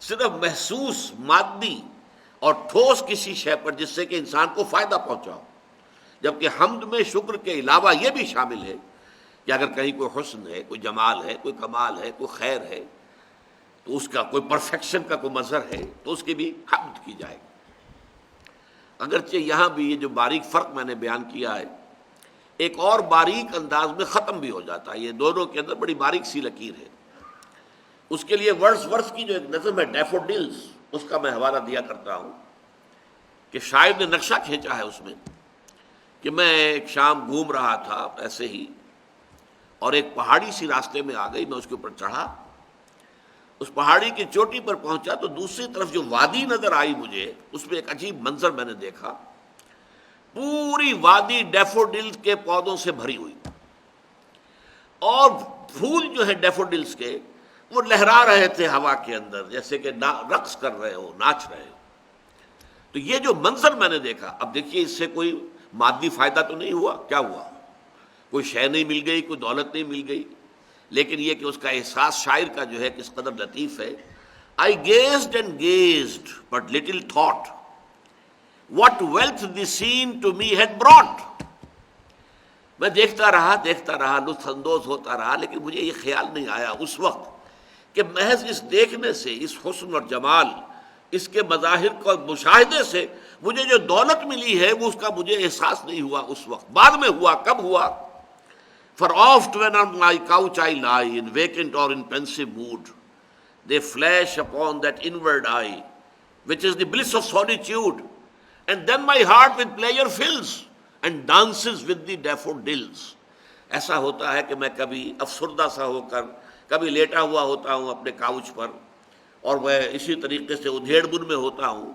Speaker 1: صرف محسوس، مادی اور ٹھوس کسی شے پر جس سے کہ انسان کو فائدہ پہنچاؤ، جبکہ حمد میں شکر کے علاوہ یہ بھی شامل ہے کہ اگر کہیں کوئی حسن ہے، کوئی جمال ہے، کوئی کمال ہے، کوئی خیر ہے، تو اس کا کوئی پرفیکشن کا کوئی مظہر ہے تو اس کی بھی حمد کی جائے گی۔ اگرچہ یہاں بھی یہ جو باریک فرق میں نے بیان کیا ہے ایک اور باریک انداز میں ختم بھی ہو جاتا ہے، یہ دونوں کے اندر بڑی باریک سی لکیر ہے۔ اس کے لیے ورڈز کی جو ایک نظم ہے ڈیفوڈلز، اس کا میں حوالہ دیا کرتا ہوں کہ شاعر نے نقشہ کھینچا ہے اس میں کہ میں ایک شام گھوم رہا تھا ایسے ہی، اور ایک پہاڑی سی راستے میں آ گئی، میں اس کے اوپر چڑھا، اس پہاڑی کی چوٹی پر پہنچا تو دوسری طرف جو وادی نظر آئی مجھے، اس میں ایک عجیب منظر میں نے دیکھا، پوری وادی ڈیفوڈلز کے پودوں سے بھری ہوئی، اور پھول جو ہے ڈیفوڈلز کے وہ لہرا رہے تھے ہوا کے اندر جیسے کہ رقص کر رہے ہو، ناچ رہے ہو۔ تو یہ جو منظر میں نے دیکھا، اب دیکھیے اس سے کوئی مادی فائدہ تو نہیں ہوا، کیا ہوا؟ کوئی شے نہیں مل گئی، کوئی دولت نہیں مل گئی، لیکن یہ کہ اس کا احساس شاعر کا جو ہے کس قدر لطیف ہے۔ I gazed and gazed, but little thought what wealth the scene to me had brought۔ میں دیکھتا رہا، لطف اندوز ہوتا رہا، لیکن مجھے یہ خیال نہیں آیا اس وقت کہ محض اس دیکھنے سے، اس حسن اور جمال، اس کے مظاہر کو مشاہدے سے مجھے جو دولت ملی ہے وہ اس کا مجھے احساس نہیں ہوا اس وقت، بعد میں ہوا۔ کب ہوا؟ For oft when on my couch I lie, in vacant or in pensive mood, they flash upon that inward eye, which is the bliss of solitude, and then my heart with pleasure fills, and dances with the daffodils۔ ایسا ہوتا ہے کہ میں کبھی افسردہ سا ہو کر کبھی لیٹا ہوا ہوتا ہوں اپنے کاؤچ پر، اور میں اسی طریقے سے ادھیڑ بن میں ہوتا ہوں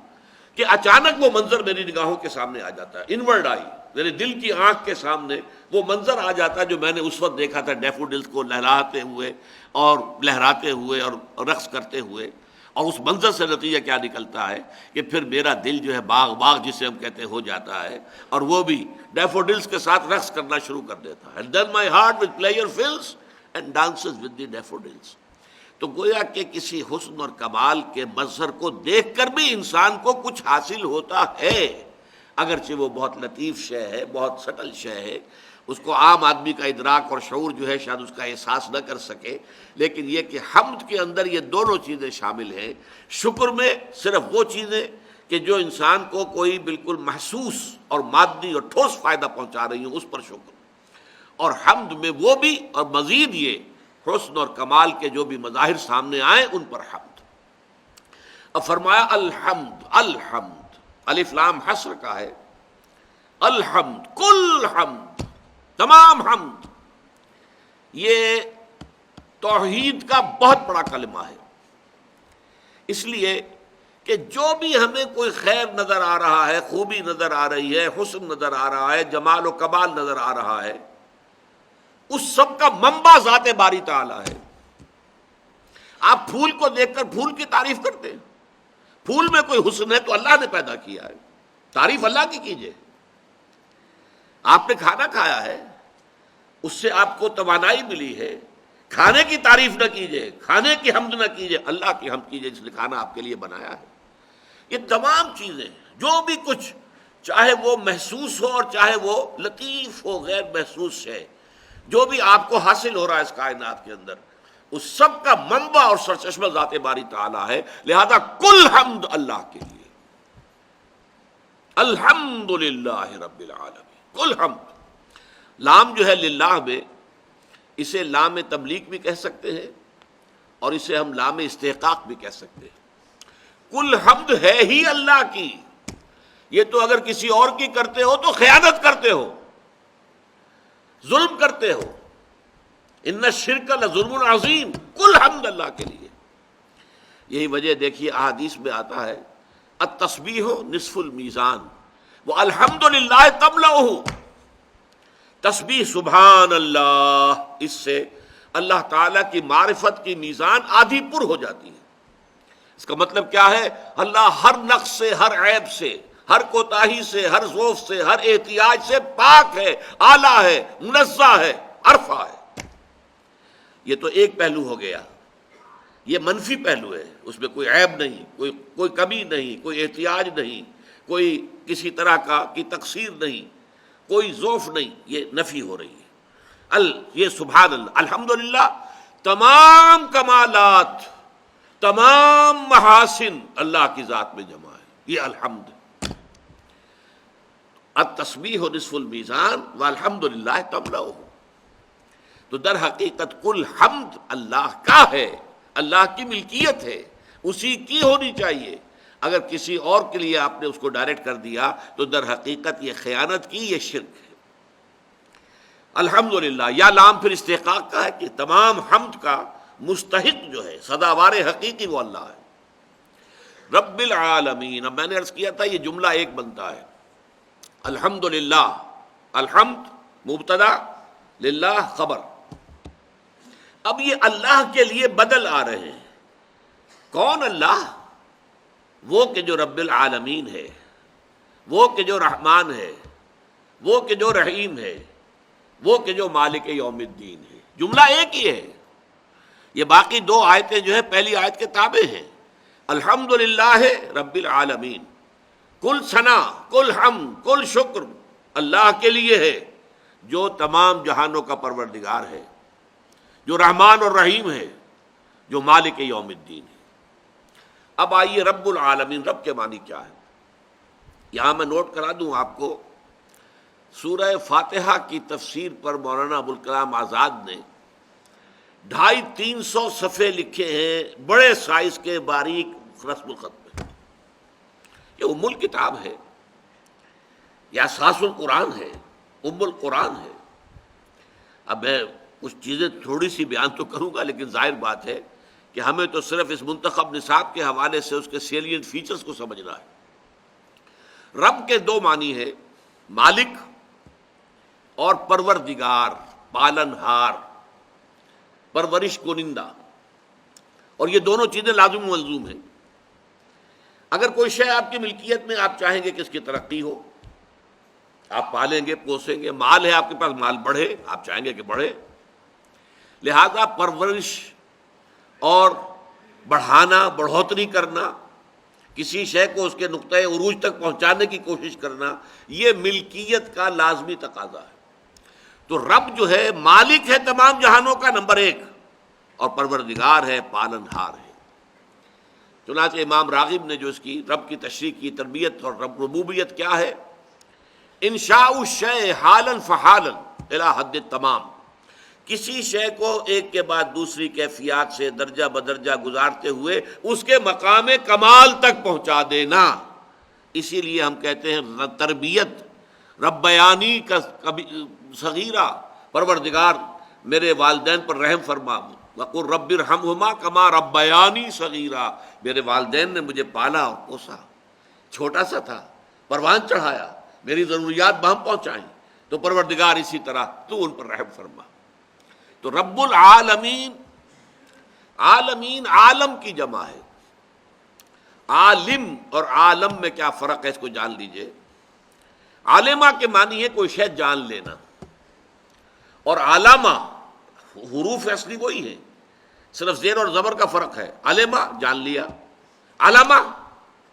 Speaker 1: کہ اچانک وہ منظر میری نگاہوں کے سامنے آ جاتا ہے، انورڈ آئی، میرے دل کی آنکھ کے سامنے وہ منظر آ جاتا ہے جو میں نے اس وقت دیکھا تھا ڈیفوڈلز کو لہراتے ہوئے اور لہراتے ہوئے اور رقص کرتے ہوئے۔ اور اس منظر سے نتیجہ کیا نکلتا ہے کہ پھر میرا دل جو ہے باغ جسے ہم کہتے ہو جاتا ہے، اور وہ بھی ڈیفوڈلز کے ساتھ رقص کرنا شروع کر دیتا ہے۔ And then my heart with pleasure fills and dances with the daffodils۔ تو گویا کہ کسی حسن اور کمال کے مظہر کو دیکھ کر بھی انسان کو کچھ حاصل ہوتا ہے، اگرچہ وہ بہت لطیف شے ہے، بہت سٹل شے ہے، اس کو عام آدمی کا ادراک اور شعور جو ہے شاید اس کا احساس نہ کر سکے، لیکن یہ کہ حمد کے اندر یہ دونوں چیزیں شامل ہیں۔ شکر میں صرف وہ چیزیں کہ جو انسان کو کوئی بالکل محسوس اور مادی اور ٹھوس فائدہ پہنچا رہی ہوں، اس پر شکر، اور حمد میں وہ بھی، اور مزید یہ حسن اور کمال کے جو بھی مظاہر سامنے آئیں ان پر حمد۔ اب فرمایا الحمد، الحمد الف لام حسر کا ہے، الحمد، کل حمد، تمام حمد، یہ توحید کا بہت بڑا کلمہ ہے، اس لیے کہ جو بھی ہمیں کوئی خیر نظر آ رہا ہے، خوبی نظر آ رہی ہے، حسن نظر آ رہا ہے، جمال و کمال نظر آ رہا ہے، اس سب کا منبع ذات باری تعالی ہے۔ آپ پھول کو دیکھ کر پھول کی تعریف کرتے ہیں، پھول میں کوئی حسن ہے تو اللہ نے پیدا کیا ہے، تعریف اللہ کی کیجئے۔ آپ نے کھانا کھایا ہے، اس سے آپ کو توانائی ملی ہے، کھانے کی تعریف نہ کیجئے، کھانے کی حمد نہ کیجئے، اللہ کی حمد کیجئے جس نے کھانا آپ کے لیے بنایا ہے۔ یہ تمام چیزیں جو بھی کچھ، چاہے وہ محسوس ہو اور چاہے وہ لطیف ہو، غیر محسوس ہے، جو بھی آپ کو حاصل ہو رہا ہے اس کائنات کے اندر، اس سب کا منبع اور سرچشمہ ذات باری تعالیٰ ہے، لہذا کل حمد اللہ کے لیے۔ الحمد للہ رب العالمین، کل حمد۔ لام جو ہے للہ میں، اسے لام تملیک بھی کہہ سکتے ہیں اور اسے ہم لام استحقاق بھی کہہ سکتے ہیں۔ کل حمد ہے ہی اللہ کی، یہ تو اگر کسی اور کی کرتے ہو تو خیانت کرتے ہو، ظلم کرتے ہو۔ ان الشرک لظلم عظیم، کل حمد اللہ کے لیے۔ یہی وجہ دیکھیے احادیث میں آتا ہے التسبیح نصف المیزان والحمد للہ تملأہ۔ تسبیح سبحان اللہ، اس سے اللہ تعالیٰ کی معرفت کی میزان آدھی پر ہو جاتی ہے۔ اس کا مطلب کیا ہے؟ اللہ ہر نقص سے، ہر عیب سے، ہر کوتاہی سے، ہر ضعف سے، ہر احتیاج سے پاک ہے، اعلیٰ ہے، منزہ ہے، عرفہ ہے۔ یہ تو ایک پہلو ہو گیا، یہ منفی پہلو ہے، اس میں کوئی عیب نہیں، کوئی کمی نہیں، کوئی احتیاج نہیں، کوئی کسی طرح کی تقصیر نہیں، کوئی ضعف نہیں، یہ نفی ہو رہی ہے۔ یہ سبحان اللہ، الحمدللہ تمام کمالات، تمام محاسن اللہ کی ذات میں جمع ہے، یہ الحمد۔ التسبیح نصف المیزان والحمدللہ تملأہ، تو در حقیقت کل حمد اللہ کا ہے، اللہ کی ملکیت ہے، اسی کی ہونی چاہیے۔ اگر کسی اور کے لیے آپ نے اس کو ڈائریکٹ کر دیا تو در حقیقت یہ خیانت کی، یہ شرک ہے۔ الحمدللہ یا لام پھر استحقاق کا ہے کہ تمام حمد کا مستحق جو ہے، سزاوار حقیقی وہ اللہ ہے۔ رب العالمین، اب میں نے عرض کیا تھا یہ جملہ ایک بنتا ہے، الحمدللہ، الحمد مبتدا، للہ خبر۔ اب یہ اللہ کے لیے بدل آ رہے ہیں۔ کون اللہ؟ وہ کہ جو رب العالمین ہے، وہ کہ جو رحمان ہے، وہ کہ جو رحیم ہے، وہ کہ جو مالک یوم الدین ہے۔ جملہ ایک ہی ہے، یہ باقی دو آیتیں جو ہے پہلی آیت کے تابع ہیں۔ الحمدللہ رب العالمین، کل ثنا، کل حمد، کل شکر اللہ کے لیے ہے جو تمام جہانوں کا پروردگار ہے، جو رحمان اور رحیم ہے، جو مالک یوم الدین ہے۔ اب آئیے رب العالمین، رب کے معنی کیا ہے؟ یہاں میں نوٹ کرا دوں آپ کو، سورہ فاتحہ کی تفسیر پر مولانا ابوالکلام آزاد نے 250-300 صفحے لکھے ہیں، بڑے سائز کے باریک رسم الخط میں۔ یہ ام الکتاب ہے، یا اساس القرآن ہے، ام القرآن ہے۔ اب میں کچھ چیزیں تھوڑی سی بیان تو کروں گا، لیکن ظاہر بات ہے کہ ہمیں تو صرف اس منتخب نصاب کے حوالے سے اس کے سیلینٹ فیچرز کو سمجھنا ہے۔ رب کے دو معنی ہے، مالک اور پروردگار، پالن ہار، پرورش کنندہ، اور یہ دونوں چیزیں لازم و ملزوم ہیں۔ اگر کوئی شے آپ کی ملکیت میں، آپ چاہیں گے کہ اس کی ترقی ہو، آپ پالیں گے، پوسیں گے، مال ہے آپ کے پاس، مال بڑھے، آپ چاہیں گے کہ بڑھے، لہذا پرورش اور بڑھانا، بڑھوتری کرنا، کسی شے کو اس کے نقطۂ عروج تک پہنچانے کی کوشش کرنا، یہ ملکیت کا لازمی تقاضا ہے۔ تو رب جو ہے مالک ہے تمام جہانوں کا نمبر ایک، اور پروردگار ہے، پالن ہار ہے۔ چنانچہ امام راغب نے جو اس کی رب کی تشریح کی، تربیت اور رب ربوبیت کیا ہے، انشاء الشیء حالا فحالا الی حد التمام، کسی شے کو ایک کے بعد دوسری کیفیات سے درجہ بدرجہ گزارتے ہوئے اس کے مقام کمال تک پہنچا دینا۔ اسی لیے ہم کہتے ہیں تربیت ربیانی کا صغیرہ، پروردگار میرے والدین پر رحم فرما، وقل رب ارحمہما کما ربیانی صغیرہ، میرے والدین نے مجھے پالا اور پوسا، چھوٹا سا تھا، پروان چڑھایا، میری ضروریات بہم پہنچائیں، تو پروردگار اسی طرح تو ان پر رحم فرما۔ تو رب العالمین، عالمین عالم کی جمع ہے۔ عالم اور عالم میں کیا فرق ہے، اس کو جان لیجئے۔ عالمہ کے معنی ہے کوئی شے جان لینا، اور علامہ حروف اصلی وہی ہیں، صرف زیر اور زبر کا فرق ہے۔ علامہ جان لیا، علامہ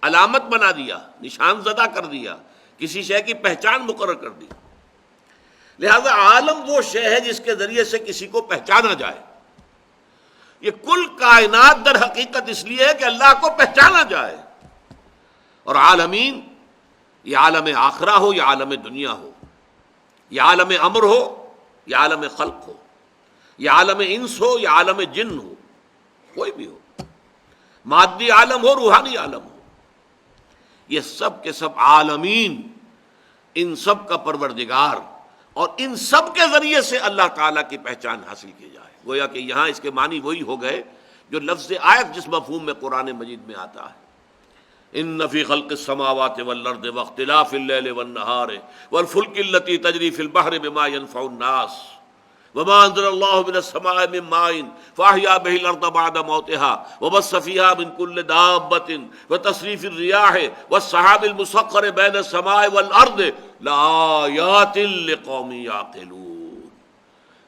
Speaker 1: علامت بنا دیا، نشان زدہ کر دیا، کسی شے کی پہچان مقرر کر دی۔ لہذا عالم وہ شے ہے جس کے ذریعے سے کسی کو پہچانا جائے۔ یہ کل کائنات در حقیقت اس لیے ہے کہ اللہ کو پہچانا جائے۔ اور عالمین، یہ عالم آخرہ ہو یا عالم دنیا ہو، یہ عالم امر ہو یا عالم خلق ہو، یہ عالم انس ہو یا عالم جن ہو، کوئی بھی ہو، مادی عالم ہو، روحانی عالم ہو، یہ سب کے سب عالمین، ان سب کا پروردگار، اور ان سب کے ذریعے سے اللہ تعالیٰ کی پہچان حاصل کی جائے۔ گویا کہ یہاں اس کے معنی وہی ہو گئے جو لفظ آیت جس مفہوم میں قرآن مجید میں آتا ہے، ان فی خلق السماوات والارض واختلاف اللیل والنہار والفلک التی تجری فی البحر بما ینفع الناس وما انزل اللہ من السماء من ماء فاحیا بہ الارض بعد موتها وبث فیہا من کل دابۃ وتصریف الریاح والسحاب المسخر بین السماء والارض لآیات لقوم یعقلون۔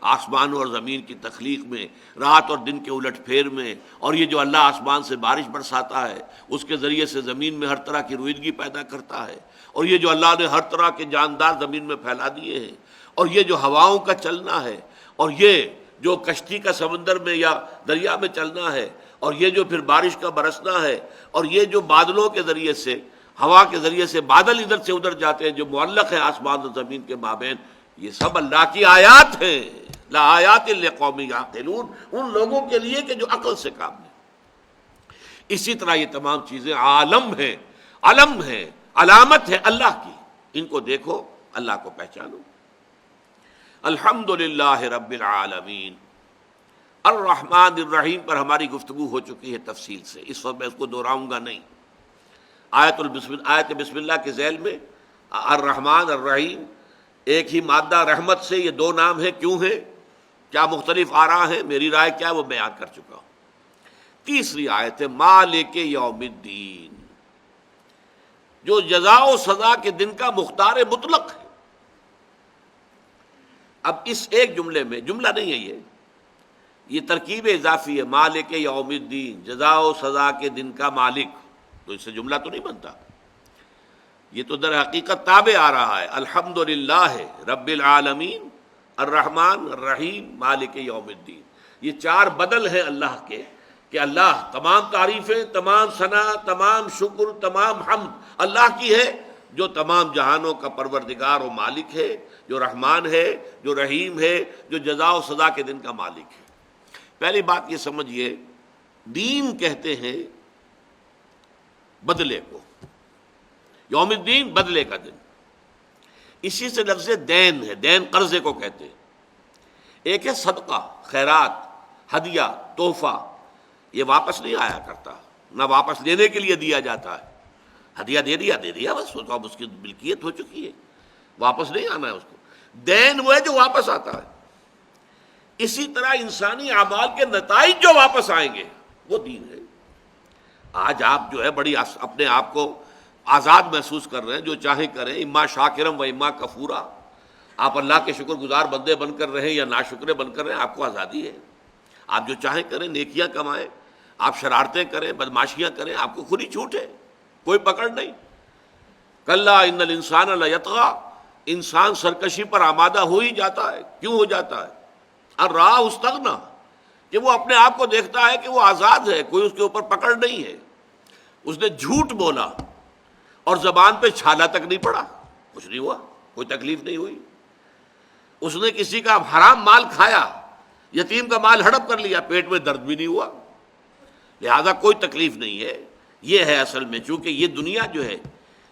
Speaker 1: آسمانوں اور زمین کی تخلیق میں، رات اور دن کے الٹ پھیر میں، اور یہ جو اللہ آسمان سے بارش برساتا ہے، اس کے ذریعے سے زمین میں ہر طرح کی رویدگی پیدا کرتا ہے، اور یہ جو اللہ نے ہر طرح کے جاندار زمین میں پھیلا دیے ہیں، اور یہ جو ہواؤں کا چلنا ہے، اور یہ جو کشتی کا سمندر میں یا دریا میں چلنا ہے، اور یہ جو پھر بارش کا برسنا ہے، اور یہ جو بادلوں کے ذریعے سے، ہوا کے ذریعے سے بادل ادھر سے ادھر جاتے ہیں جو معلق ہے آسمان و زمین کے مابین، یہ سب اللہ کی آیات ہیں۔ لآیات لقوم یعقلون، ان لوگوں کے لیے کہ جو عقل سے کام لیں۔ اسی طرح یہ تمام چیزیں عالم ہیں، علم ہے، علامت ہے اللہ کی، ان کو دیکھو، اللہ کو پہچانو۔ الحمدللہ رب العالمین۔ الرحمن الرحیم پر ہماری گفتگو ہو چکی ہے تفصیل سے، اس وقت میں اس کو دہراؤں گا نہیں۔ آیت بسم اللہ کے ذیل میں الرحمن الرحیم، ایک ہی مادہ رحمت سے یہ دو نام ہیں، کیوں ہیں، کیا مختلف آراء ہیں، میری رائے کیا ہے وہ بیان کر چکا ہوں۔ تیسری آیت ہے مالک یوم الدین، جو جزا و سزا کے دن کا مختار مطلق ہے۔ اب اس ایک جملے میں، جملہ نہیں ہے یہ ترکیب اضافی ہے، مالک یوم الدین، جزا و سزا کے دن کا مالک، تو اس سے جملہ تو نہیں بنتا، یہ تو در حقیقت تابع آ رہا ہے۔ الحمدللہ رب العالمین، الرحمن الرحیم، مالک یوم الدین، یہ چار بدل ہیں اللہ کے، کہ اللہ تمام تعریفیں، تمام ثنا، تمام شکر، تمام حمد اللہ کی ہے، جو تمام جہانوں کا پروردگار و مالک ہے، جو رحمان ہے، جو رحیم ہے، جو جزا و سزا کے دن کا مالک ہے۔ پہلی بات یہ سمجھیے، دین کہتے ہیں بدلے کو، یوم الدین بدلے کا دن، اسی سے لفظ دین ہے، دین قرضے کو کہتے ہیں۔ ایک ہے صدقہ، خیرات، ہدیہ، تحفہ، یہ واپس نہیں آیا کرتا، نہ واپس لینے کے لیے دیا جاتا ہے۔ ہدیہ دے دیا بس، تو اب اس کی ملکیت ہو چکی ہے، واپس نہیں آنا ہے اس کو۔ دین وہ ہے جو واپس آتا ہے۔ اسی طرح انسانی اعمال کے نتائج جو واپس آئیں گے وہ دین ہے۔ آج آپ جو ہے بڑی اپنے آپ کو آزاد محسوس کر رہے ہیں، جو چاہیں کریں، اما شاکرم و اما کفورا، آپ اللہ کے شکر گزار بندے بن کر رہیں یا ناشکرے بن کر رہیں، آپ کو آزادی ہے، آپ جو چاہیں کریں، نیکیاں کمائیں، آپ شرارتیں کریں، بدماشیاں کریں، آپ کو کھلی چھوٹ ہے، کوئی پکڑ نہیں۔ کلا ان الانسان لیطغی، انسان سرکشی پر آمادہ ہو ہی جاتا ہے۔ کیوں ہو جاتا ہے؟ الرآہ استغنی، کہ وہ اپنے آپ کو دیکھتا ہے کہ وہ آزاد ہے، کوئی اس کے اوپر پکڑ نہیں ہے۔ اس نے جھوٹ بولا اور زبان پہ چھالا تک نہیں پڑا، کچھ نہیں ہوا، کوئی تکلیف نہیں ہوئی۔ اس نے کسی کا حرام مال کھایا، یتیم کا مال ہڑپ کر لیا، پیٹ میں درد بھی نہیں ہوا، لہذا کوئی تکلیف نہیں ہے۔ یہ ہے اصل میں، چونکہ یہ دنیا جو ہے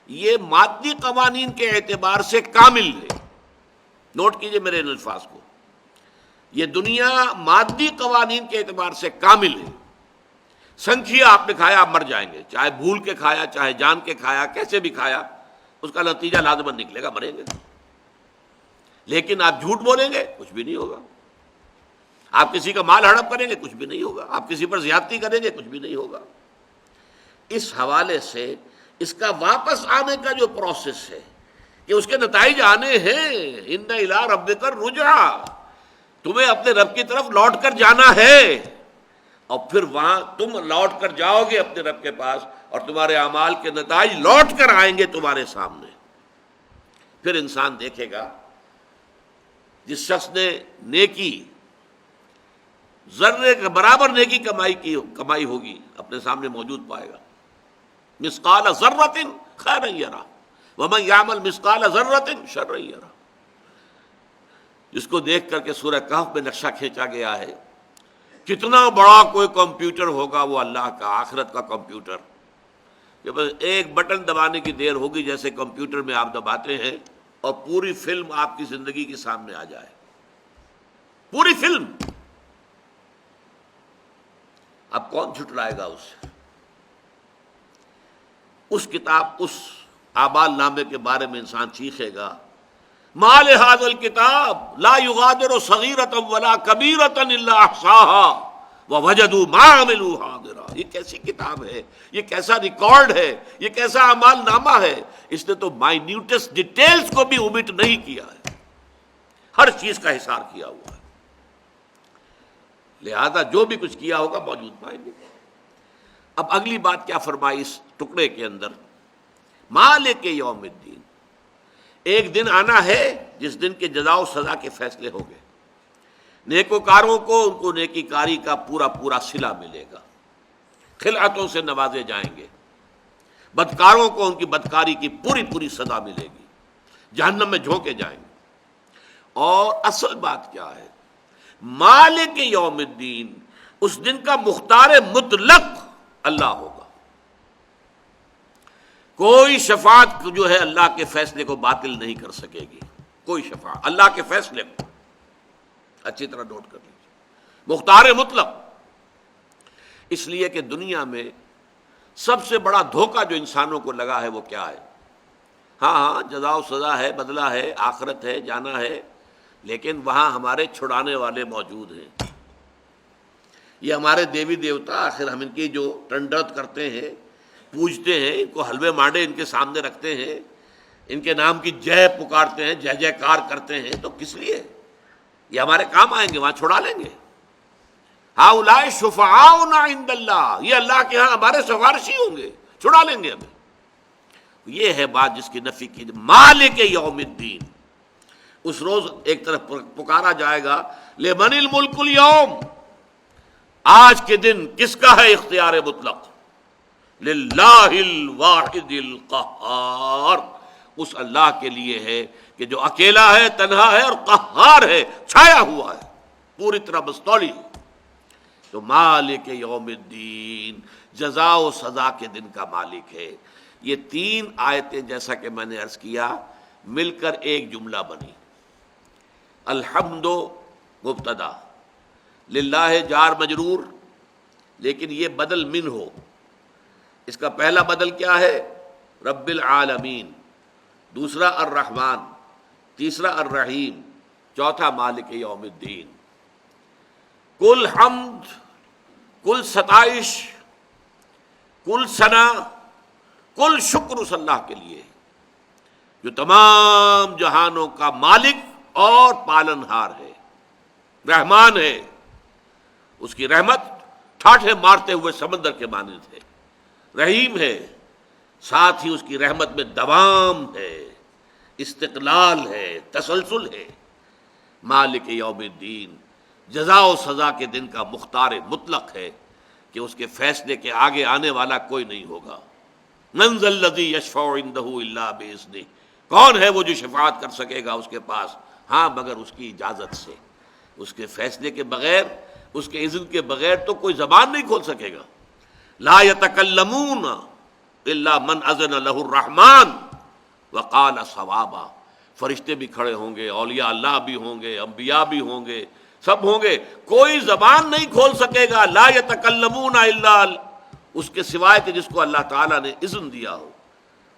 Speaker 1: یہ مادی قوانین کے اعتبار سے کامل ہے۔ نوٹ کیجئے میرے ان الفاظ کو، یہ دنیا مادی قوانین کے اعتبار سے کامل ہے۔ سنکھیا آپ نے کھایا، آپ مر جائیں گے، چاہے بھول کے کھایا، چاہے جان کے کھایا، کیسے بھی کھایا، اس کا نتیجہ لازماً نکلے گا، مریں گے۔ لیکن آپ جھوٹ بولیں گے، کچھ بھی نہیں ہوگا۔ آپ کسی کا مال ہڑپ کریں گے، کچھ بھی نہیں ہوگا۔ آپ کسی پر زیادتی کریں گے، کچھ بھی نہیں ہوگا۔ اس حوالے سے اس کا واپس آنے کا جو پروسیس ہے، کہ اس کے نتائج آنے ہیں، ان الی ربک الرجعی، تمہیں اپنے رب کی طرف لوٹ کر جانا ہے، اور پھر وہاں تم لوٹ کر جاؤ گے اپنے رب کے پاس، اور تمہارے اعمال کے نتائج لوٹ کر آئیں گے تمہارے سامنے۔ پھر انسان دیکھے گا، جس شخص نے نیکی ذرے کے برابر نیکی کمائی ہوگی، اپنے سامنے موجود پائے گا۔ مثقال ذرۃ خیرا یرہ ومن یعمل مثقال ذرۃ شرا یرہ، جس کو دیکھ کر کے سورہ کہف میں نقشہ کھینچا گیا ہے، کتنا بڑا کوئی کمپیوٹر ہوگا وہ اللہ کا، آخرت کا کمپیوٹر، کہ بس ایک بٹن دبانے کی دیر ہوگی، جیسے کمپیوٹر میں آپ دباتے ہیں اور پوری فلم آپ کی زندگی کے سامنے آ جائے، پوری فلم۔ اب کون جھٹلائے گا اسے؟ اس کتاب، اس اعمال نامے کے بارے میں انسان چیخے گا، ما لہذا الکتاب لا یغادر صغیرۃ ولا کبیرۃ الا احصاها ووجدوا ما عملوا حاضرا۔ یہ کیسی کتاب ہے، یہ کیسا ریکارڈ ہے، یہ کیسا اعمال نامہ ہے، اس نے تو مائنیوٹس ڈیٹیلز کو بھی اومٹ نہیں کیا ہے، ہر چیز کا حساب کیا ہوا ہے، لہذا جو بھی کچھ کیا ہوگا موجود پائیں گے۔ اب اگلی بات کیا فرمائی اس ٹکڑے کے اندر؟ مالک یوم الدین، ایک دن آنا ہے جس دن کے جزا و سزا کے فیصلے ہوں گے۔ نیکوکاروں کو ان کو نیکی کاری کا پورا پورا صلہ ملے گا، خلعتوں سے نوازے جائیں گے، بدکاروں کو ان کی بدکاری کی پوری پوری سزا ملے گی، جہنم میں جھونکے جائیں گے۔ اور اصل بات کیا ہے؟ مالک یوم الدین، اس دن کا مختار مطلق اللہ ہوگا۔ کوئی شفاعت جو ہے اللہ کے فیصلے کو باطل نہیں کر سکے گی، کوئی شفاعت اللہ کے فیصلے کو، اچھی طرح نوٹ کر لیجیے، مختار مطلق۔ اس لیے کہ دنیا میں سب سے بڑا دھوکہ جو انسانوں کو لگا ہے وہ کیا ہے؟ ہاں جزا و سزا ہے، بدلہ ہے، آخرت ہے، جانا ہے، لیکن وہاں ہمارے چھڑانے والے موجود ہیں۔ یہ ہمارے دیوی دیوتا، آخر ہم ان کی جو ٹنڈرت کرتے ہیں، پوجتے ہیں، ان کو حلوے مانڈے ان کے سامنے رکھتے ہیں، ان کے نام کی جے پکارتے ہیں، جے جے کار کرتے ہیں، تو کس لیے؟ یہ ہمارے کام آئیں گے، وہاں چھڑا لیں گے۔ ہؤلاء شفعاؤنا عند اللہ، یہ اللہ کے ہاں ہمارے سفارشی ہوں گے، چھڑا لیں گے ہمیں۔ یہ ہے بات جس کی نفی کی، مالک یوم الدین۔ اس روز ایک طرف پکارا جائے گا لمن الملک اليوم، آج کے دن کس کا ہے اختیار مطلق؟ للہ الواحد القہار، اس اللہ کے لیے ہے کہ جو اکیلا ہے، تنہا ہے اور قہار ہے، چھایا ہوا ہے، پوری طرح مستولی ہے۔ تو مالک یوم الدین، جزا و سزا کے دن کا مالک ہے۔ یہ تین آیتیں جیسا کہ میں نے عرض کیا مل کر ایک جملہ بنی۔ الحمد مبتدا، للہ جار مجرور، لیکن یہ بدل من ہو۔ اس کا پہلا بدل کیا ہے؟ رب العالمین، دوسرا الرحمن، تیسرا الرحیم، چوتھا مالک یوم الدین۔ کل حمد، کل ستائش، کل ثنا، کل شکر اس اللہ کے لیے جو تمام جہانوں کا مالک اور پالنہار ہے، رحمان ہے۔ اس کی رحمت ٹھاٹھے مارتے ہوئے سمندر کے مانند ہے، رحیم ہے، ساتھ ہی اس کی رحمت میں دوام ہے، استقلال ہے، تسلسل ہے۔ مالک یوم الدین، جزا و سزا کے دن کا مختار مطلق ہے کہ اس کے فیصلے کے آگے آنے والا کوئی نہیں ہوگا۔ من ذا الذی یشفع عندہ الا باذنہ، کون ہے وہ جو شفاعت کر سکے گا اس کے پاس؟ ہاں مگر اس کی اجازت سے، اس کے فیصلے کے بغیر، اس کے اذن کے بغیر تو کوئی زبان نہیں کھول سکے گا۔ لا یتکلمون الا من اذن لہ الرحمن وقال صوابا، فرشتے بھی کھڑے ہوں گے، اولیاء اللہ بھی ہوں گے، انبیاء بھی ہوں گے، سب ہوں گے، کوئی زبان نہیں کھول سکے گا لا یتکلمون الا، اس کے سوائے کہ جس کو اللہ تعالیٰ نے اذن دیا ہو،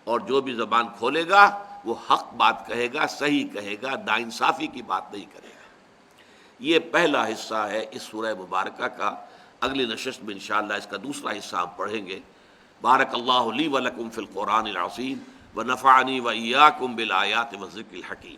Speaker 1: اور جو بھی زبان کھولے گا وہ حق بات کہے گا، صحیح کہے گا، ناانصافی کی بات نہیں کرے گا۔ یہ پہلا حصہ ہے اس سورہ مبارکہ کا۔ اگلی نشست میں انشاءاللہ اس کا دوسرا حصہ ہم پڑھیں گے۔ بارک اللہ لی ولکم فی القرآن العظیم ونفعنی وإیاکم بالآیات والذکر الحکیم۔